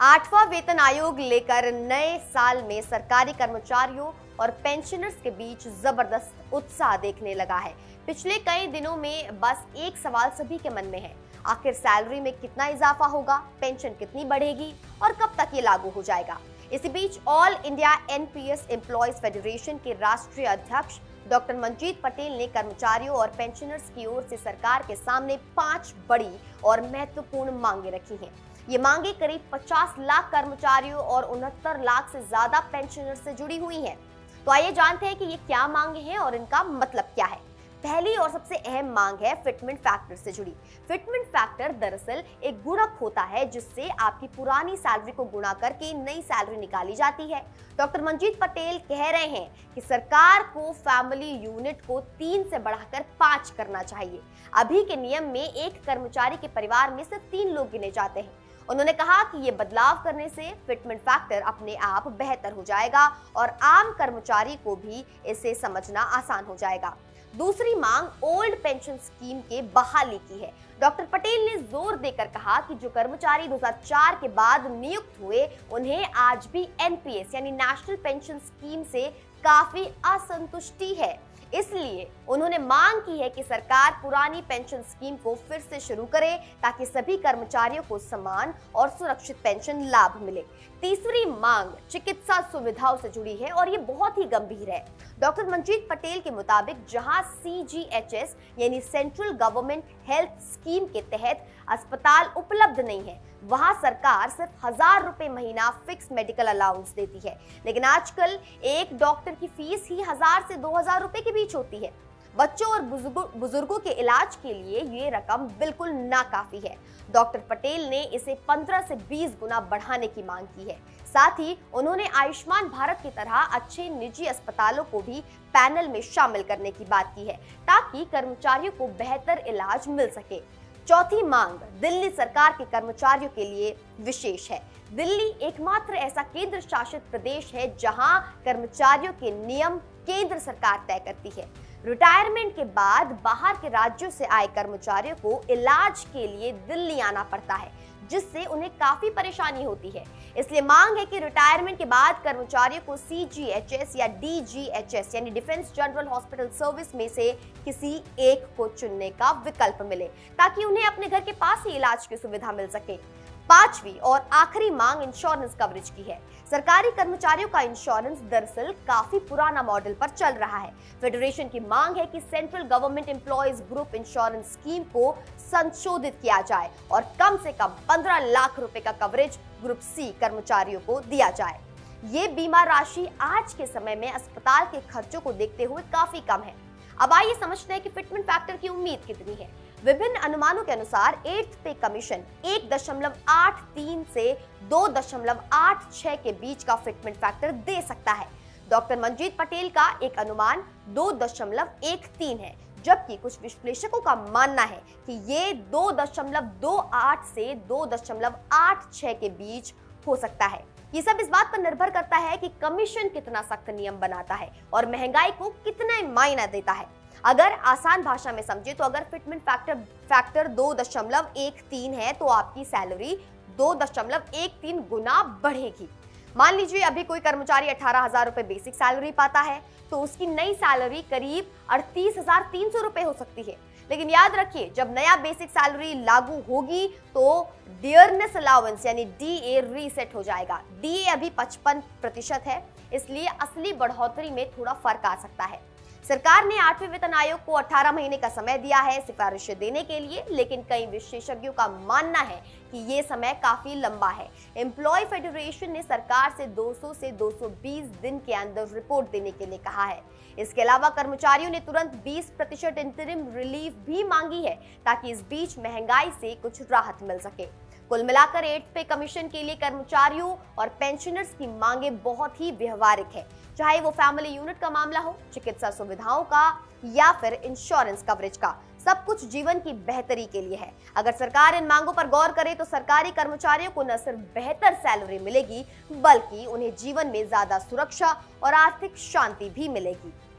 8वां वेतन आयोग लेकर नए साल में सरकारी कर्मचारियों और पेंशनर्स के बीच जबरदस्त उत्साह देखने लगा है। पिछले कई दिनों में बस एक सवाल सभी के मन में है, आखिर सैलरी में कितना इजाफा होगा, पेंशन कितनी बढ़ेगी और कब तक ये लागू हो जाएगा। इसी बीच all India NPS employees federation के राष्ट्रीय अध्यक्ष डॉक्टर मंजीत पटेल ने कर्मचारियों और पेंशनर्स की ओर से सरकार के सामने 5 बड़ी और महत्वपूर्ण मांगे रखी हैं। ये मांगे करीब 50 लाख कर्मचारियों और 69 लाख से ज्यादा पेंशनर्स से जुड़ी हुई हैं। तो आइए जानते हैं कि ये क्या मांगे हैं और इनका मतलब क्या है। पहली और सबसे अहम मांग है फिटमेंट फैक्टर से जुड़ी। फिटमेंट फैक्टर दरअसल एक गुणक होता है जिससे आपकी पुरानी सैलरी को गुणा करके नई सैलरी निकाली जाती है। डॉक्टर मंजीत पटेल कह रहे हैं कि सरकार को फैमिली यूनिट को 3 से बढ़ाकर 5 करना चाहिए। अभी के नियम में एक कर्मचारी के परिवार में सिर्फ 3 लोग गिने जाते हैं। उन्होंने कहा कि ये बदलाव करने से फिटमेंट फैक्टर अपने आप बेहतर हो जाएगा और आम कर्मचारी को भी इसे समझना आसान हो जाएगा। दूसरी मांग ओल्ड पेंशन स्कीम के बहाली की है। डॉक्टर पटेल ने जोर देकर कहा कि जो कर्मचारी 2004 के बाद नियुक्त हुए उन्हें आज भी एनपीएस यानी नेशनल पेंशन स्कीम से काफी असंतुष्टि है। इसलिए उन्होंने मांग की है कि सरकार पुरानी पेंशन स्कीम को फिर से शुरू करे ताकि सभी कर्मचारियों को समान और सुरक्षित पेंशन लाभ मिले। तीसरी मांग चिकित्सा सुविधाओं से जुड़ी है और ये बहुत ही गंभीर है। डॉक्टर मंजीत पटेल के मुताबिक जहां सीजीएचएस यानी सेंट्रल गवर्नमेंट हेल्थ स्कीम के तहत अस्पताल उपलब्ध नहीं है, वहां सरकार सिर्फ 1000 रुपए महीना फिक्स मेडिकल अलाउंस देती है। लेकिन आजकल एक डॉक्टर की फीस ही 1000 से 2000 रुपए के बीच होती है। बच्चों और बुजुर्गों के इलाज के लिए ये रकम बिल्कुल नाकाफी है। डॉक्टर पटेल ने इसे 15 से 20 गुना बढ़ाने की मांग की है। साथ ही उन्होंने आयुष्मान भारत की तरह अच्छे निजी अस्पतालों को भी पैनल में शामिल करने की बात की है ताकि कर्मचारियों को बेहतर इलाज मिल सके। चौथी मांग दिल्ली सरकार के कर्मचारियों के लिए विशेष है। दिल्ली एकमात्र ऐसा केंद्र शासित प्रदेश है जहां कर्मचारियों के नियम केंद्र सरकार तय करती है। रिटायरमेंट के बाद बाहर के राज्यों से आए कर्मचारियों को इलाज के लिए दिल्ली आना पड़ता है, जिससे उन्हें काफी परेशानी होती है। इसलिए मांग है कि रिटायरमेंट के बाद कर्मचारियों को सीजीएचएस या डीजीएचएस यानी डिफेंस जनरल हॉस्पिटल सर्विस में से किसी एक को चुनने का विकल्प मिले ताकि उन्हें अपने घर के पास ही इलाज की सुविधा मिल सके। पांचवी और आखिरी मांग इंश्योरेंस कवरेज की है। सरकारी कर्मचारियों का इंश्योरेंस दरअसल काफी पुराना मॉडल पर चल रहा है। फेडरेशन की मांग है कि central government employees group insurance scheme को संशोधित किया जाए और कम से कम 15 लाख रुपए का कवरेज ग्रुप सी कर्मचारियों को दिया जाए। ये बीमा राशि आज के समय में अस्पताल के खर्चों को देखते हुए काफी कम है। अब आइए समझते हैं कि फिटमेंट फैक्टर की उम्मीद कितनी है। विभिन्न अनुमानों के अनुसार 8th पे कमीशन 1.83 से 2.86 के बीच का फिटमेंट फैक्टर दे सकता है। डॉक्टर मंजीत पटेल का एक अनुमान 2.13 है, जबकि कुछ विश्लेषकों का मानना है कि ये 2.28 से 2.86 के बीच हो सकता है। ये सब इस बात पर निर्भर करता है कि कमीशन कितना सख्त नियम बनाता है और महंगाई को कितना मायना देता है। अगर आसान भाषा में समझे तो अगर फिटमेंट फैक्टर 2.13 है तो आपकी सैलरी 2.13 गुना बढ़ेगी। मान लीजिए अभी कोई कर्मचारी 18,000 रुपए बेसिक सैलरी पाता है तो उसकी नई सैलरी करीब 38,300 रुपए हो सकती है। लेकिन याद रखिए, जब नया बेसिक सैलरी लागू होगी तो डियरनेस अलाउंस यानी डीए रीसेट हो जाएगा। डीए अभी 55% है, इसलिए असली बढ़ोतरी में थोड़ा फर्क आ सकता है। सरकार ने 8वें वेतन आयोग को 18 महीने का समय दिया है सिफारिशें देने के लिए, लेकिन कई विशेषज्ञों का मानना है कि ये समय काफी लंबा है। एम्प्लॉय फेडरेशन ने सरकार से 200 से 220 दिन के अंदर रिपोर्ट देने के लिए कहा है। इसके अलावा कर्मचारियों ने तुरंत 20% इंटरिम रिलीफ भी मांगी है ताकि इस बीच महंगाई से कुछ राहत मिल सके। कुल मिलाकर 8th पे कमीशन के लिए कर्मचारियों और पेंशनर्स की मांगे बहुत ही व्यवहारिक है, चाहे वो फैमिली यूनिट का मामला हो, चिकित्सा सुविधाओं का या फिर इंश्योरेंस कवरेज का। सब कुछ जीवन की बेहतरी के लिए है। अगर सरकार इन मांगों पर गौर करे तो सरकारी कर्मचारियों को न सिर्फ बेहतर सैलरी मिलेगी बल्कि उन्हें जीवन में ज्यादा सुरक्षा और आर्थिक शांति भी मिलेगी।